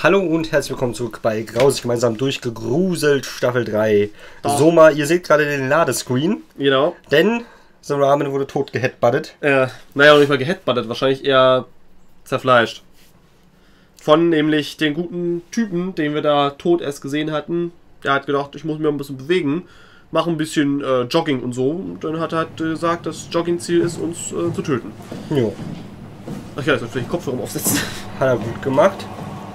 Hallo und herzlich willkommen zurück bei Grausig, gemeinsam durchgegruselt, Staffel 3. SOMA, ihr seht gerade den Ladescreen. Genau. Denn TheRamen wurde tot geheadbuttet. Naja, auch nicht mal geheadbuttet, wahrscheinlich eher zerfleischt. Von nämlich den guten Typen, den wir da tot erst gesehen hatten. Der hat gedacht, ich muss mich ein bisschen bewegen, mache ein bisschen Jogging und so. Und dann hat er halt gesagt, das Jogging-Ziel ist, uns zu töten. Jo. Ach ja, jetzt vielleicht Kopfhörer aufsetzen. Hat er gut gemacht.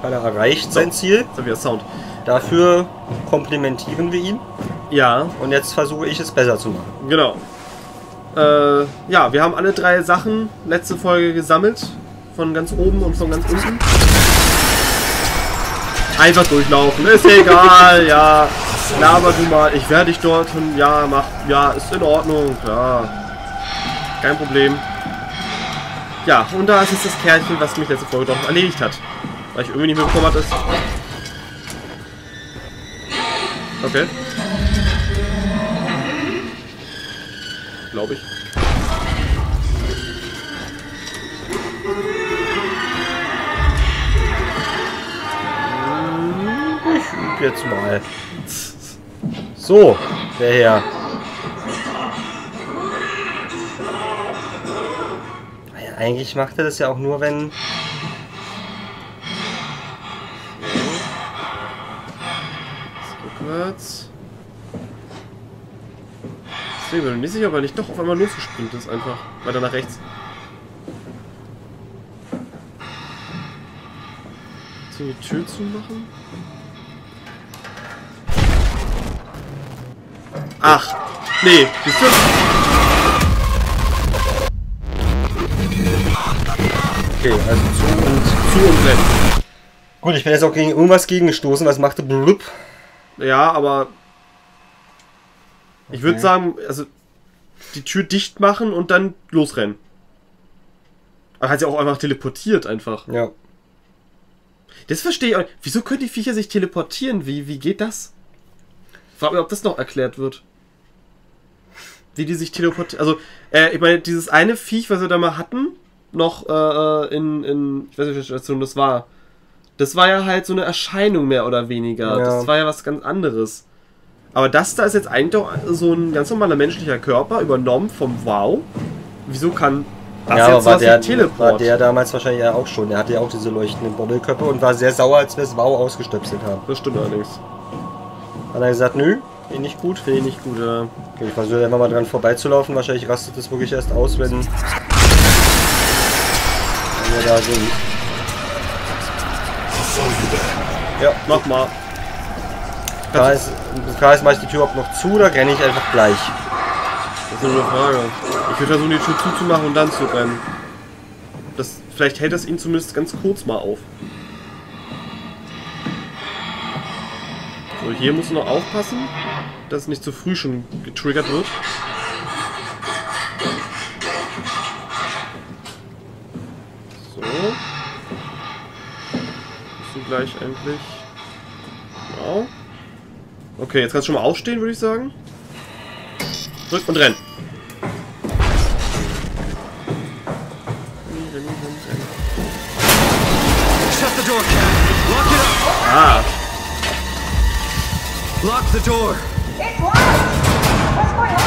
Hat er erreicht sein Ziel. Jetzt haben wir Sound. Dafür komplimentieren wir ihn. Ja. Und jetzt versuche ich es besser zu machen. Genau. Ja, wir haben alle drei Sachen letzte Folge gesammelt. Von ganz oben und von ganz unten. Einfach durchlaufen, ist egal, ja. Laber du mal, ich werde dich dort und ja, mach, ja, ist in Ordnung, ja. Kein Problem. Ja, und da ist jetzt das Kerlchen, was mich letzte Folge doch noch erledigt hat. Weil ich irgendwie nicht mitbekommen hatte. Okay. Glaube ich. Ich übe jetzt mal. So, der Herr. Eigentlich macht er das ja auch nur, wenn... Rückwärts. Deswegen bin ich nicht sicher, ob er nicht doch auf einmal losgespringt ist, einfach. Weiter nach rechts. So, die Tür zumachen. Ach! Nee, siehst du? Okay, also zu und rennen. Gut, ich bin jetzt auch gegen irgendwas gegengestoßen, was machte blub. Ja, aber ich würde sagen, also die Tür dicht machen und dann losrennen. Aber hat sie auch einfach teleportiert einfach. Ja. Das verstehe ich auch nicht. Wieso können die Viecher sich teleportieren? Wie geht das? Ich frage mich, ob das noch erklärt wird. Wie die sich teleportieren. Also, ich meine, dieses eine Viech, was wir da mal hatten, noch ich weiß nicht, welche Station das war. Das war ja halt so eine Erscheinung mehr oder weniger. Ja. Das war ja was ganz anderes. Aber das da ist jetzt eigentlich doch so ein ganz normaler menschlicher Körper, übernommen vom WoW. Wieso kann das ja, jetzt was wie Teleport? War der damals wahrscheinlich ja auch schon. Der hatte ja auch diese leuchtenden Bobbelköpfe und war sehr sauer, als wir das WoW ausgestöpselt haben. Das stimmt allerdings. Hat er gesagt, nö, finde ich nicht gut. Finde ich nicht gut, ja. Okay, ich versuche einfach mal dran vorbeizulaufen. Wahrscheinlich rastet das wirklich erst aus, wenn wir da sind. Ja, mach mal. Kreis mache ich die Tür überhaupt noch zu oder renne ich einfach gleich? Das ist nur eine Frage. Ich würde versuchen, die Tür zuzumachen und dann zu rennen. Vielleicht hält das ihn zumindest ganz kurz mal auf. So, hier musst du noch aufpassen, dass es nicht zu früh schon getriggert wird. So. Bist du gleich eigentlich... Genau. Okay, jetzt kannst du schon mal aufstehen, würde ich sagen. Drück und renn. Ah. Lock the door. It's locked. What's going on?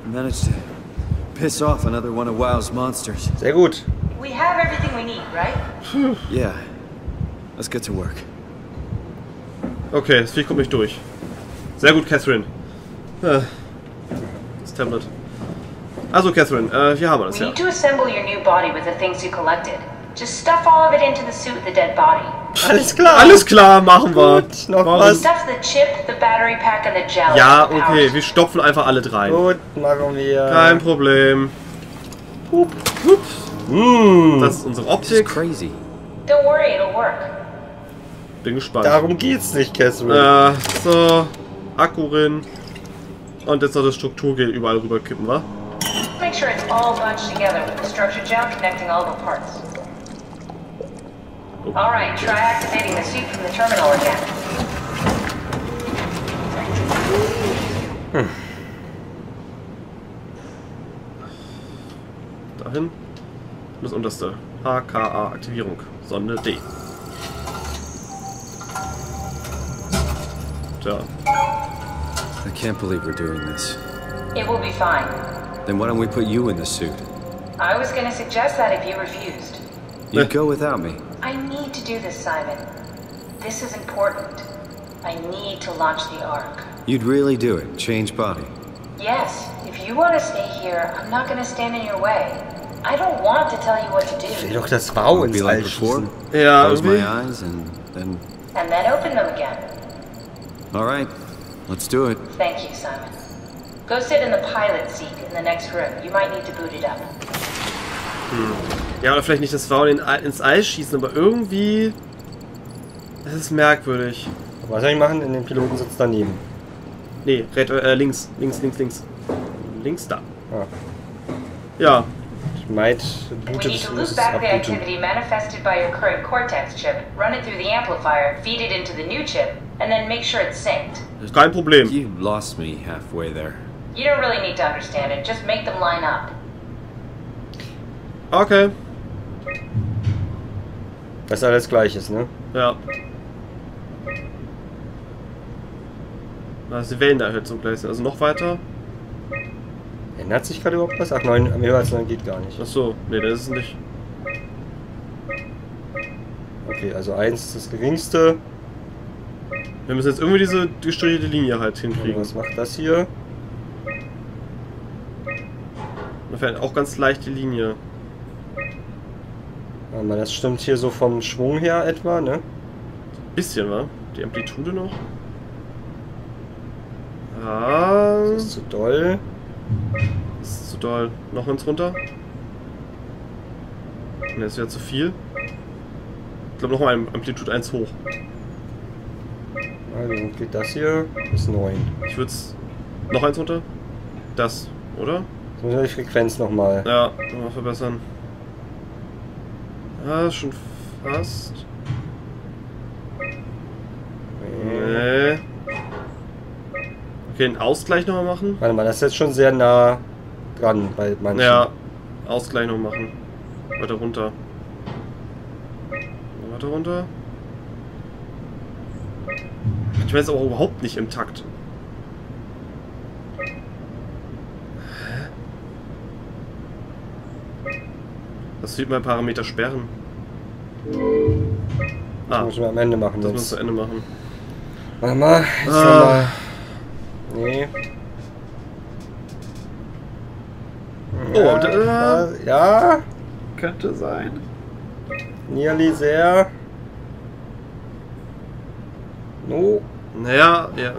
I managed to piss off another one of WoW's monsters. Sehr gut. We have everything we need, right? Yeah. Let's get to work. Okay, das Viech kommt nicht durch. Sehr gut, Catherine. Das Tablet. Also, Catherine, hier haben wir das, We ja. need to assemble your new body with the things you collected. Just stuff all of it into the suit with the dead body. Alles klar. Alles klar, machen wir. Gut, noch was? Stuff the chip, the battery pack and the gel. Ja, into the okay, pouch. wir stopfen einfach alle rein. Gut, machen wir. Kein Problem. Hup. Das ist unsere This is Optik. crazy. Don't worry, it'll work. Bin gespannt. Darum geht's nicht, Catherine. So. Akku rein. Und jetzt noch das Strukturgel überall rüber kippen, wa? Make sure it's all bunched together with the structure gel connecting all the parts. Alright, try activating the suit from the terminal again. Dahin. Das unterste. HKA Aktivierung. Sonde D. Tja. I can't believe we're doing this. It will be fine. Then why don't we put you in the suit? I was gonna suggest that if you refused. You'd go without me. I need to do this, Simon. This is important. I need to launch the Ark. You'd really do it? Change body? Yes, if you want to stay here, I'm not gonna stand in your way. I don't want to tell you what to Ich will do. doch das Frau ins Be like All before? schießen. Ja, Close my irgendwie. eyes and then... And then open them again. Alright, let's do it. Thank you, Simon. Go sit in the pilot seat in the next room. You might need to boot it up. Ja, oder vielleicht nicht das Frauen ins Eis schießen, aber irgendwie... Das ist merkwürdig. Was soll ich machen? In den Pilotensitz daneben. Nee, links. Links da. Ah. Ja. Ich meinte, We bootet need to es loop back the abbooten. activity manifested by your current Cortex chip, run it through the amplifier, feed it into the new chip, and then make sure it's synced. Kein Problem. You lost me halfway there. You don't really need to understand it, just make them line up. Okay. Das ist alles Gleiches, ne? Ja. Da ist die Wellenerhöhung gleich. Also noch weiter. Ändert sich gerade überhaupt was? Ach, 9, mehr als 9 geht gar nicht. Achso, nee, das ist nicht. Okay, also 1 ist das geringste. Wir müssen jetzt irgendwie diese gestrichelte Linie halt Und hinkriegen. was macht das hier? Da fällt auch ganz leicht die Linie. Warte mal, das stimmt hier so vom Schwung her etwa, ne? Bisschen, wa? Die Amplitude noch. Ah. Das ist zu doll. Das ist zu doll. Noch eins runter. Ne, das wäre zu viel. Ich glaube nochmal Amplitude 1 hoch. Also geht das hier bis 9. Ich würde es. Noch eins runter? Das, oder? Jetzt müssen wir die Frequenz nochmal. Ja, nochmal verbessern. Ah, schon fast. Nee. Okay, einen Ausgleich nochmal machen. Warte mal, das ist jetzt schon sehr nah dran bei manchen. Ja, Ausgleich noch machen. Weiter runter. Weiter runter. Manchmal ist es auch überhaupt nicht im Takt. Das sieht mein Parameter sperren. Das müssen wir am Ende machen. Das Jetzt. muss zu Ende machen. Warte mal. Jetzt haben wir... Nee. Oh, ja. könnte sein. Nearly sehr. No. Naja, ja,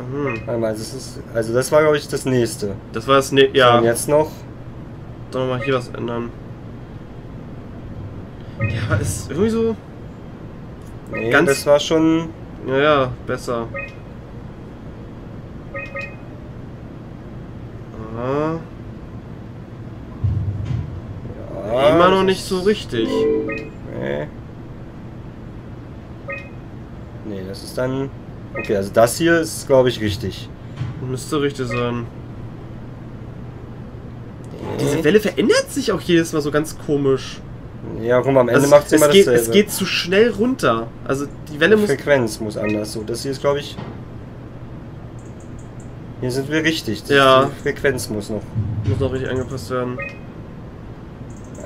Warte mal, das ist, also das war glaube ich das nächste. Das war das ne, So, ja. und jetzt noch. Dann nochmal hier was ändern. Ja, ist irgendwie so. Nee, Ganz- das war schon. Ja, besser. Aha. Ja, Immer noch das nicht ist- so richtig. Nee. Nee, das ist dann. Okay, also das hier ist glaube ich richtig. Müsste richtig sein. Nee. Diese Welle verändert sich auch jedes Mal so ganz komisch. Ja, guck mal, am Ende Also macht es immer dasselbe. es geht zu schnell runter. Also die Welle Die muss. Frequenz muss anders. So, das hier ist glaube ich. Hier sind wir richtig. Ja. Die Frequenz muss noch. Muss noch richtig angepasst werden.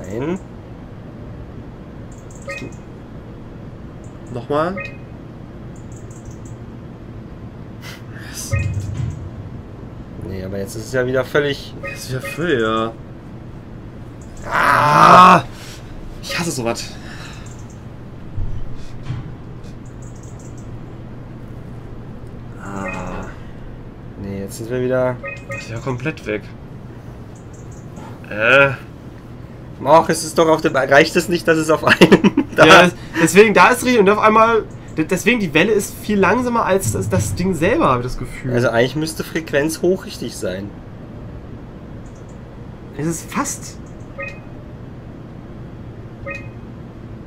Nein. Nochmal. Nee, aber jetzt ist es ja wieder völlig. Das ist wieder voll, ja. Ah! Ich hasse sowas. Nee, jetzt sind wir wieder. Das ist ja komplett weg. Ach, es ist doch auf dem. Reicht es nicht, dass es auf einem. Ja, deswegen, da ist richtig. Und auf einmal. Deswegen, die Welle ist viel langsamer als das Ding selber, habe ich das Gefühl. Also eigentlich müsste Frequenz hoch richtig sein. Es ist fast.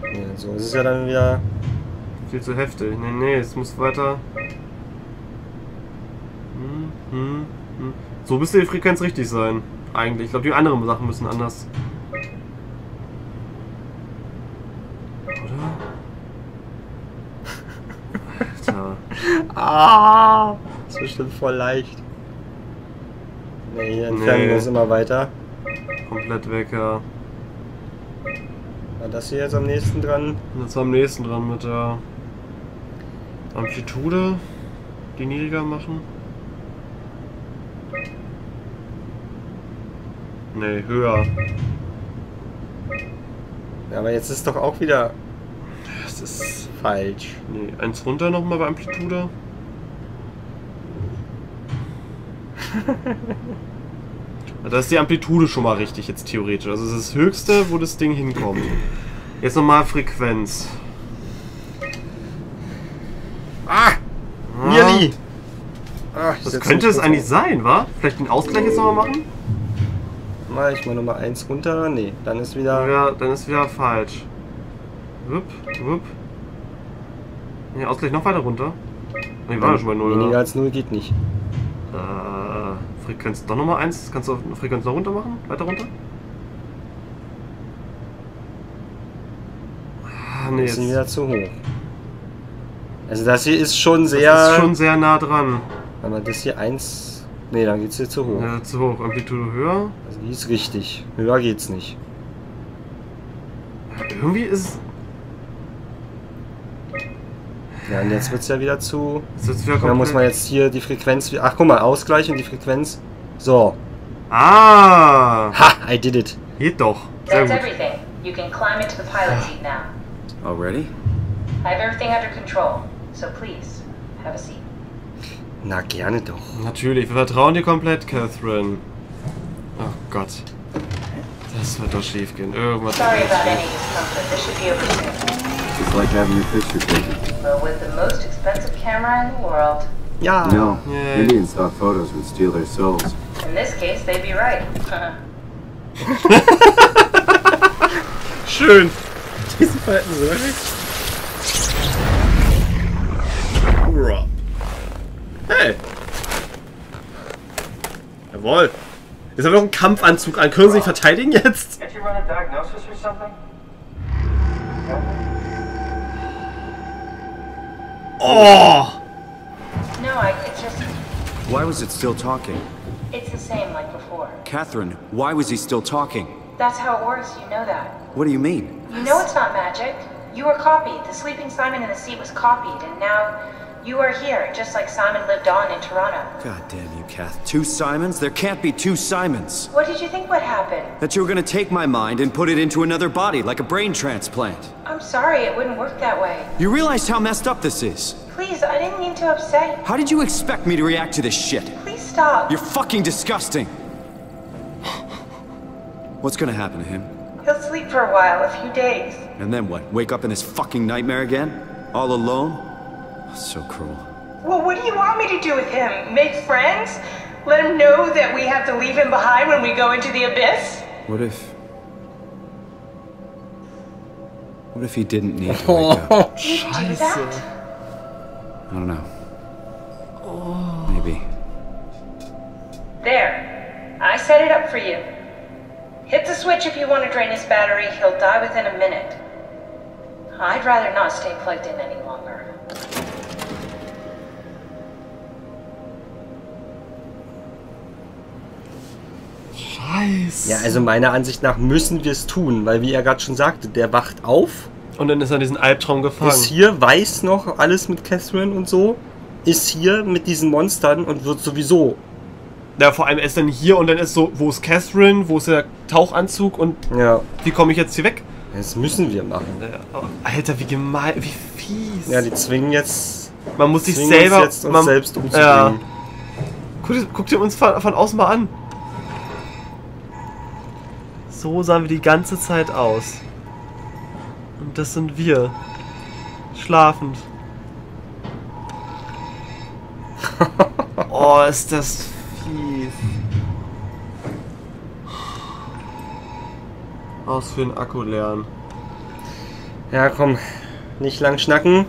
Ja, so ist es ja dann wieder. Viel zu heftig. Nee, es muss weiter. So müsste die Frequenz richtig sein. Eigentlich. Ich glaube, die anderen Sachen müssen anders. Oder? Alter. Ah! Das ist bestimmt voll leicht. Nee, hier entfernen wir uns immer weiter. Komplett weg, ja. War das hier jetzt am nächsten dran? Jetzt am nächsten dran mit der Amplitude. Die niedriger machen. Nee, höher. Ja, aber jetzt ist doch auch wieder... Das ist falsch. Nee, eins runter nochmal bei Amplitude. Da ist die Amplitude schon mal richtig jetzt theoretisch. Also es ist das Höchste, wo das Ding hinkommt. Jetzt nochmal Frequenz. Ah! Nearly! Ah, das könnte es eigentlich sein, wa? Vielleicht den Ausgleich jetzt nochmal machen? Mach ich mal Nummer 1 runter. Nee, dann ist wieder... Ja, dann ist wieder falsch. Wupp, wupp. Nee, Ausgleich noch weiter runter. Nee, war ja schon bei 0. Weniger als 0 geht nicht. Frequenz doch nochmal 1. Kannst du Frequenz noch runter machen? Weiter runter? Ah, nee, jetzt sind wieder zu hoch. Also das hier ist schon sehr... Das ist schon sehr nah dran. Aber das hier 1... Nee, dann geht's hier zu hoch. Ja, zu hoch. Amplitude höher. Also die ist richtig. Höher geht's nicht. Ja, irgendwie ist... Ja, und jetzt wird's ja wieder zu... Da muss man jetzt hier die Frequenz... Ach, guck mal, Ausgleich und die Frequenz. So. Ah! Ha! I did it. Geht doch. Sehr That's gut. everything. You can climb into the pilot seat now. Already? I have everything under control, so please, have a seat. Na, gerne doch. Natürlich, wir vertrauen dir komplett, Catherine. Oh Gott. Das wird doch schief gehen. Irgendwas Sorry wird about schief. any discomfort. This should be over soon. It's like having your picture taken. But with the most expensive camera in the world. Ja. No, Yay. Indian stock photos would steal their souls. In this case, they'd be right. Schön. Diese Verhalten sind wirklich... Hey! Jawohl! Jetzt haben wir noch einen Kampfanzug an. Können Sie sich verteidigen jetzt? Can't you run a diagnosis or something? Oh! No, it's just... Why was it still talking? It's the same like before. Catherine, why was he still talking? That's how it works, you know that. What do you mean? You know it's not magic. You were copied. The sleeping Simon in the seat was copied, and now you are here, just like Simon lived on in Toronto. God damn you, Kath. 2 Simons? There can't be 2 Simons. What did you think would happen? That you were gonna take my mind and put it into another body, like a brain transplant. I'm sorry, it wouldn't work that way. You realize how messed up this is? Please, I didn't mean to upset you. How did you expect me to react to this shit? Please stop. You're fucking disgusting. What's gonna happen to him? He'll sleep for a while, a few days. And then what? Wake up in this fucking nightmare again? All alone? So cruel. Well, what do you want me to do with him? Make friends? Let him know that we have to leave him behind when we go into the abyss? What if he didn't need to wake up? Do that? I don't know. Maybe. There. I set it up for you. Hit the switch if you want to drain his battery. He'll die within a minute. I'd rather not stay plugged in any longer. Scheiße. Ja, also meiner Ansicht nach müssen wir es tun, weil wie er gerade schon sagte, der wacht auf, Und dann ist er in diesen Albtraum gefangen. ist hier, weiß noch alles mit Catherine und so, ist hier mit diesen Monstern und wird sowieso... Ja, vor allem er ist dann hier und dann ist so, wo ist Catherine, wo ist der Tauchanzug und Ja, wie komme ich jetzt hier weg? das müssen wir machen. Oh, Alter, wie gemein, wie fies. Ja, die zwingen jetzt... Man muss sich zwingen selber... uns jetzt, uns selbst umzubringen. Ja. Guck dir uns von außen mal an. So sahen wir die ganze Zeit aus. Und das sind wir. Schlafend. Oh, ist das fies. Aus für den Akku leeren. Ja, komm, nicht lang schnacken.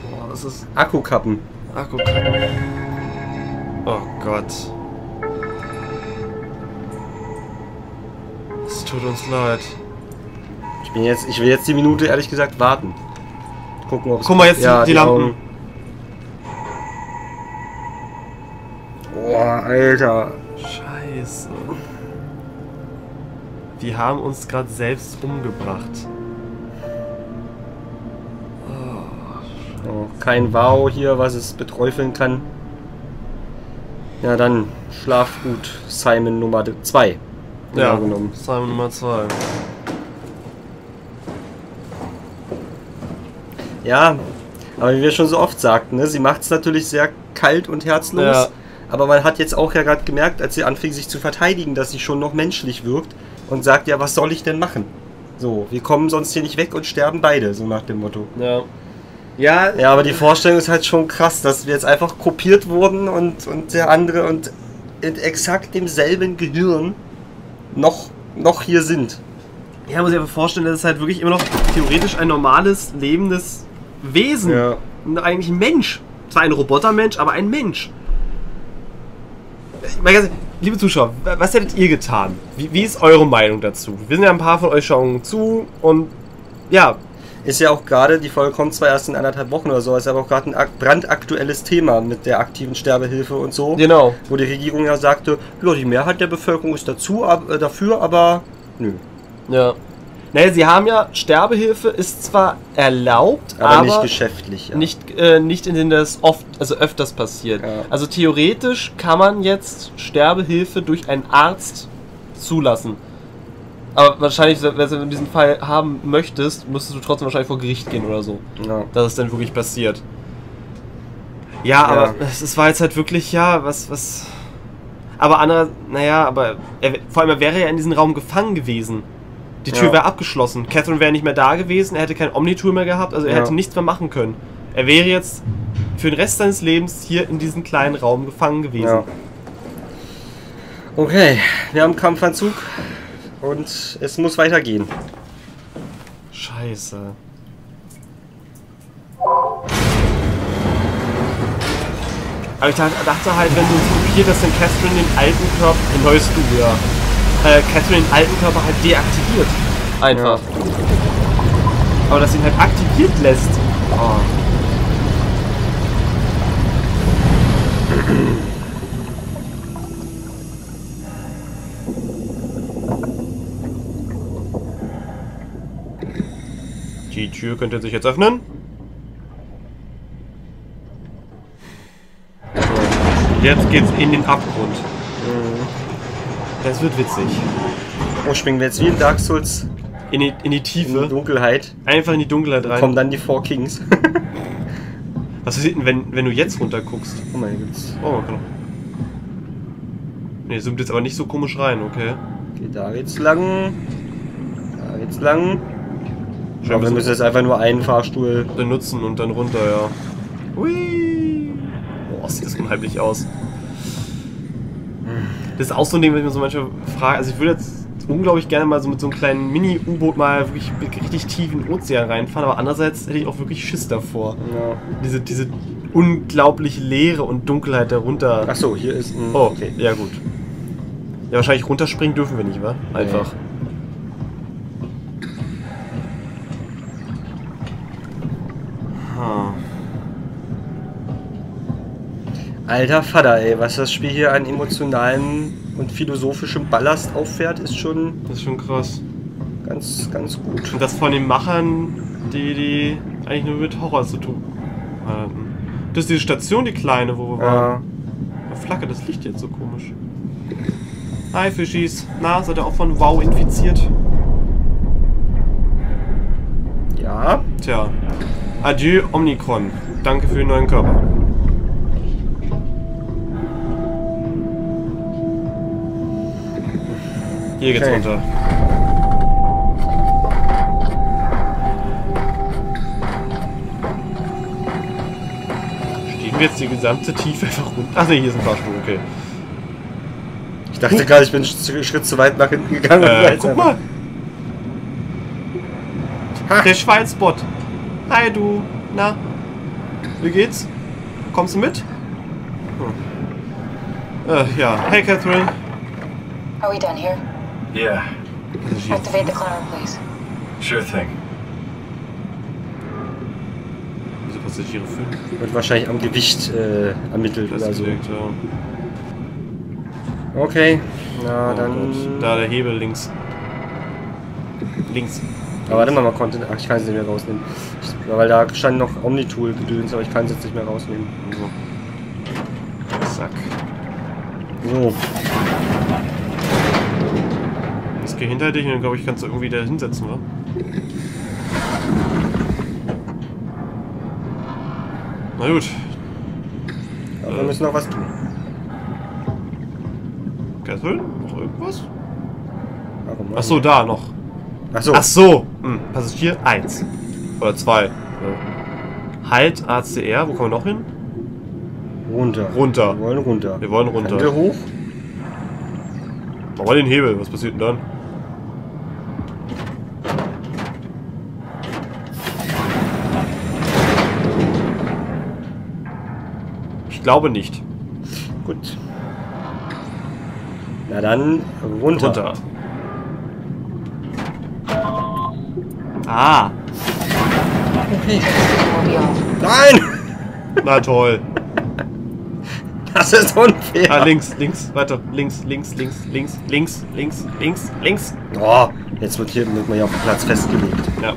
Boah, das ist Akkukappen. Akku. Oh Gott. Es tut uns leid. Ich Ich will jetzt die Minute ehrlich gesagt warten. Gucken, ob es... Guck mal jetzt die Lampen. Augen. Boah, Alter. Scheiße. Wir haben uns gerade selbst umgebracht. Oh, kein Wow hier, was es beträufeln kann. Ja, dann schlaf gut. Simon Nummer 2. Ja, genommen. Simon Nummer 2. Ja, aber wie wir schon so oft sagten, ne, sie macht es natürlich sehr kalt und herzlos. Ja. Aber man hat jetzt auch ja gerade gemerkt, als sie anfing sich zu verteidigen, dass sie schon noch menschlich wirkt und sagt, ja, was soll ich denn machen? So, wir kommen sonst hier nicht weg und sterben beide, so nach dem Motto. Ja. Ja, aber die Vorstellung ist halt schon krass, dass wir jetzt einfach kopiert wurden und der andere und in exakt demselben Gehirn noch hier sind. Ja, muss ich einfach vorstellen, das ist halt wirklich immer noch theoretisch ein normales, lebendes Wesen. Ja. Eigentlich ein Mensch. Zwar ein Robotermensch, aber ein Mensch. Meine ganze, liebe Zuschauer, was hättet ihr getan? Wie ist eure Meinung dazu? Wir sind ja ein paar von euch schauen zu und ja. Ist ja auch gerade, die Folge kommt zwar erst in 1,5 Wochen oder so, ist aber auch gerade ein brandaktuelles Thema mit der aktiven Sterbehilfe und so. Genau. Wo die Regierung ja sagte, ja, die Mehrheit der Bevölkerung ist dafür, aber nö. Ja. Naja, sie haben ja, Sterbehilfe ist zwar erlaubt, aber nicht geschäftlich. Ja. Nicht in denen das öfters passiert. Ja. Also theoretisch kann man jetzt Sterbehilfe durch einen Arzt zulassen. Aber wahrscheinlich, wenn du in diesem Fall haben möchtest, müsstest du trotzdem wahrscheinlich vor Gericht gehen oder so. Ja. Dass es dann wirklich passiert. Ja, aber es war jetzt halt wirklich, ja, was... Aber vor allem, er wäre ja in diesem Raum gefangen gewesen. Die Tür wäre abgeschlossen. Catherine wäre nicht mehr da gewesen, er hätte kein Omni-Tool mehr gehabt, also er hätte nichts mehr machen können. Er wäre jetzt für den Rest seines Lebens hier in diesem kleinen Raum gefangen gewesen. Ja. Okay, wir haben Kampfanzug und es muss weitergehen. Scheiße. Aber ich dachte halt, wenn du kopierst, dass dann Catherine den alten Körper, den neuesten ja. Catherine den alten Körper halt deaktiviert. Einfach. Ja. Aber dass ihn halt aktiviert lässt. Oh. Die Tür könnte sich jetzt öffnen. Jetzt geht's in den Abgrund. Das wird witzig. Oh, springen wir jetzt wie in Dark Souls in die Tiefe. In die Dunkelheit. Einfach in die Dunkelheit rein. Kommen dann die Four Kings. Was passiert denn, wenn du jetzt runter guckst? Oh mein Gott. Oh, okay. Ne, zoomt jetzt aber nicht so komisch rein, okay. Okay, da geht's lang. Da geht's lang. Ich glaube, wir müssen jetzt einfach nur einen Fahrstuhl benutzen und dann runter, ja. Hui! Boah, sieht das unheimlich aus. Das ist auch so ein Ding, wenn ich mir so manchmal frage. Also ich würde jetzt unglaublich gerne mal so mit so einem kleinen Mini-U-Boot mal wirklich richtig tief in den Ozean reinfahren, aber andererseits hätte ich auch wirklich Schiss davor. Ja. Diese unglaubliche Leere und Dunkelheit darunter. Achso, hier ist ein... Oh, okay, ja gut. Ja, wahrscheinlich runterspringen dürfen wir nicht, wa? Einfach. Nee. Alter Vater, ey, was das Spiel hier an emotionalen und philosophischem Ballast auffährt, ist schon... Das ist schon krass. Ganz, ganz gut. Und das von den Machern, die eigentlich nur mit Horror zu tun haben. Das ist diese Station, die kleine, wo wir waren. Da flackert das Licht jetzt so komisch. Hi Fischis. Na, seid ihr auch von WoW infiziert? Ja. Tja. Adieu Omnicron. Danke für den neuen Körper. Hier geht's runter. Stehen wir jetzt die gesamte Tiefe einfach runter? Ach ne, hier ist ein Fahrstuhl, okay. Ich dachte gerade, ich bin einen Schritt zu weit nach hinten gegangen. Guck mal! Der Schweinspot! Hi du! Na? Wie geht's? Kommst du mit? Ja. Hey Catherine! Are we done here? Yeah. Activate the clamor, please. Sure thing. Diese Passagiere 5. Wird wahrscheinlich am Gewicht ermittelt oder so. Ja. Okay, na Oh dann. Gott. Da der Hebel links. Links. Aber warte mal, ach, ich kann es nicht mehr rausnehmen. Weil da stand noch Omnitool-Gedöns, aber ich kann es jetzt nicht mehr rausnehmen. So. Zack. So. Jetzt geh hinter dich und dann glaube ich, kannst du irgendwie da hinsetzen, wa? Na gut. Aber wir müssen noch was tun. Catherine? Noch irgendwas? Warum? Achso, da noch. Achso. Ach so. Passagier 1. Oder 2. Ja. Halt, ACR. Wo kommen wir noch hin? Runter. Runter. Wir wollen runter. Wir wollen runter. Hände hoch. Mach mal den Hebel. Was passiert denn dann? Ich glaube nicht. Gut. Na dann runter. Runter. Ah. Okay. Nein! Na toll. Das ist unfair. Ah, links, weiter. Links. Oh, jetzt wird man hier auf dem Platz festgelegt. Ja.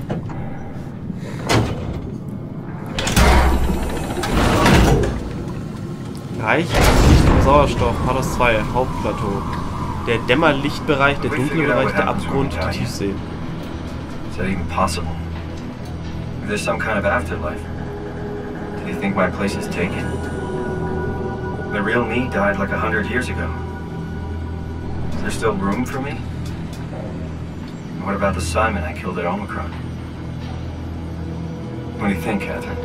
Reich Licht Sauerstoff, Pados 2, Hauptplateau. Der Dämmerlichtbereich, der dunkle Bereich, der Abgrund, die Tiefsee. Is that even possible? If there's some kind of afterlife, do you think my place is taken? The real me died like 100 years ago. Is there still room for me? And what about the Simon I killed at Omicron? What do you think, Catherine?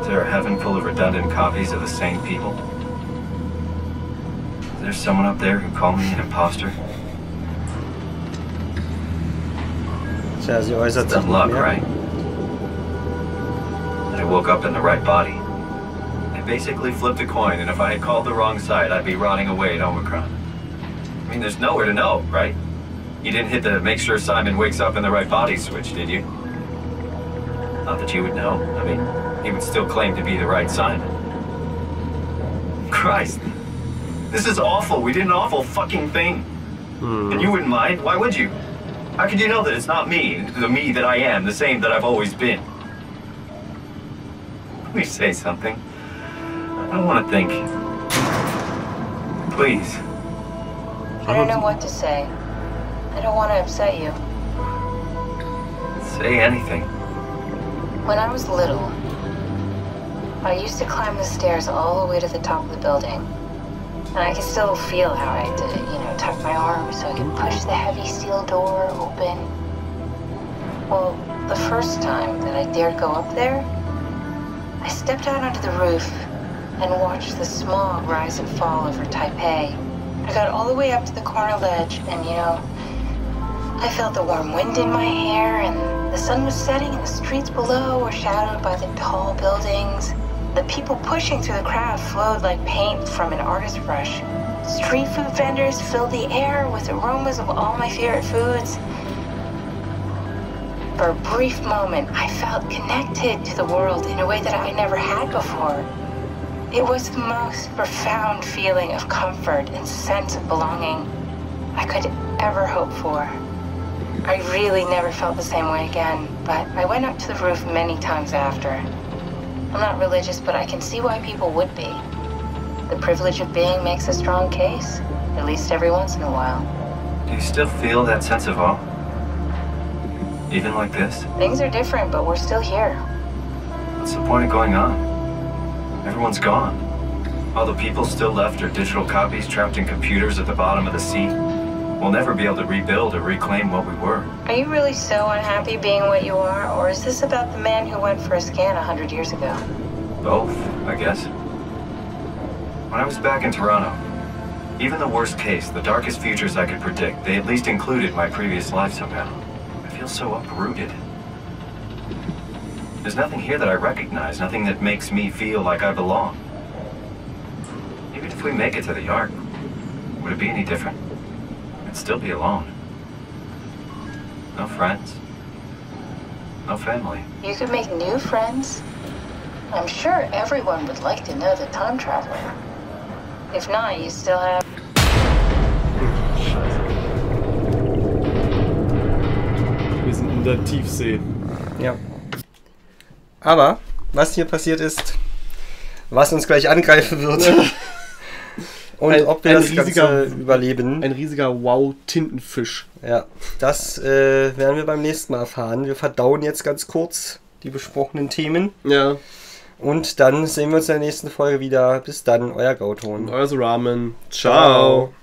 Is there a heaven full of redundant copies of the same people? Is there someone up there who called me an imposter? Tja, sie äußert sich Dumb luck, nicht mehr. right? And I woke up in the right body. I basically flipped a coin, and if I had called the wrong side, I'd be rotting away at Omicron. I mean, there's nowhere to know, right? You didn't hit the make sure Simon wakes up in the right body switch, did you? Not that you would know. I mean, he would still claim to be the right Simon. Christ. This is awful. We did an awful fucking thing. And you wouldn't mind? Why would you? How could you know that it's not me, the me that I am, the same that I've always been? Let me say something. I don't want to think. Please. I don't know what to say. I don't want to upset you. Say anything. When I was little, I used to climb the stairs all the way to the top of the building. And I can still feel how I did it, you know, tuck my arm so I could push the heavy steel door open. Well, the first time that I dared go up there, I stepped out onto the roof and watched the smog rise and fall over Taipei. I got all the way up to the corner ledge and, you know, I felt the warm wind in my hair and the sun was setting and the streets below were shadowed by the tall buildings. The people pushing through the crowd flowed like paint from an artist's brush. Street food vendors filled the air with aromas of all my favorite foods. For a brief moment, I felt connected to the world in a way that I never had before. It was the most profound feeling of comfort and sense of belonging I could ever hope for. I really never felt the same way again, but I went up to the roof many times after. I'm not religious, but I can see why people would be. The privilege of being makes a strong case, at least every once in a while. Do you still feel that sense of awe? Even like this? Things are different, but we're still here. What's the point of going on? Everyone's gone. All the people still left are digital copies trapped in computers at the bottom of the sea. We'll never be able to rebuild or reclaim what we were. Are you really so unhappy being what you are, or is this about the man who went for a scan 100 years ago? Both, I guess. When I was back in Toronto, even the worst case, the darkest futures I could predict, they at least included my previous life somehow. I feel so uprooted. There's nothing here that I recognize, nothing that makes me feel like I belong. Even if we make it to the Ark, would it be any different? I'd still be alone. No friends. No family. You could make new friends. I'm sure everyone would like to know the time traveler. If not, you still have... Wir sind in der Tiefsee. Ja. Aber, was hier passiert ist, was uns gleich angreifen wird und ob wir das Ganze überleben. Ein riesiger Wow-Tintenfisch. Ja, das werden wir beim nächsten Mal erfahren. Wir verdauen jetzt ganz kurz die besprochenen Themen. Ja. Und dann sehen wir uns in der nächsten Folge wieder. Bis dann, euer Grauton. Euer TheRamen. Ciao.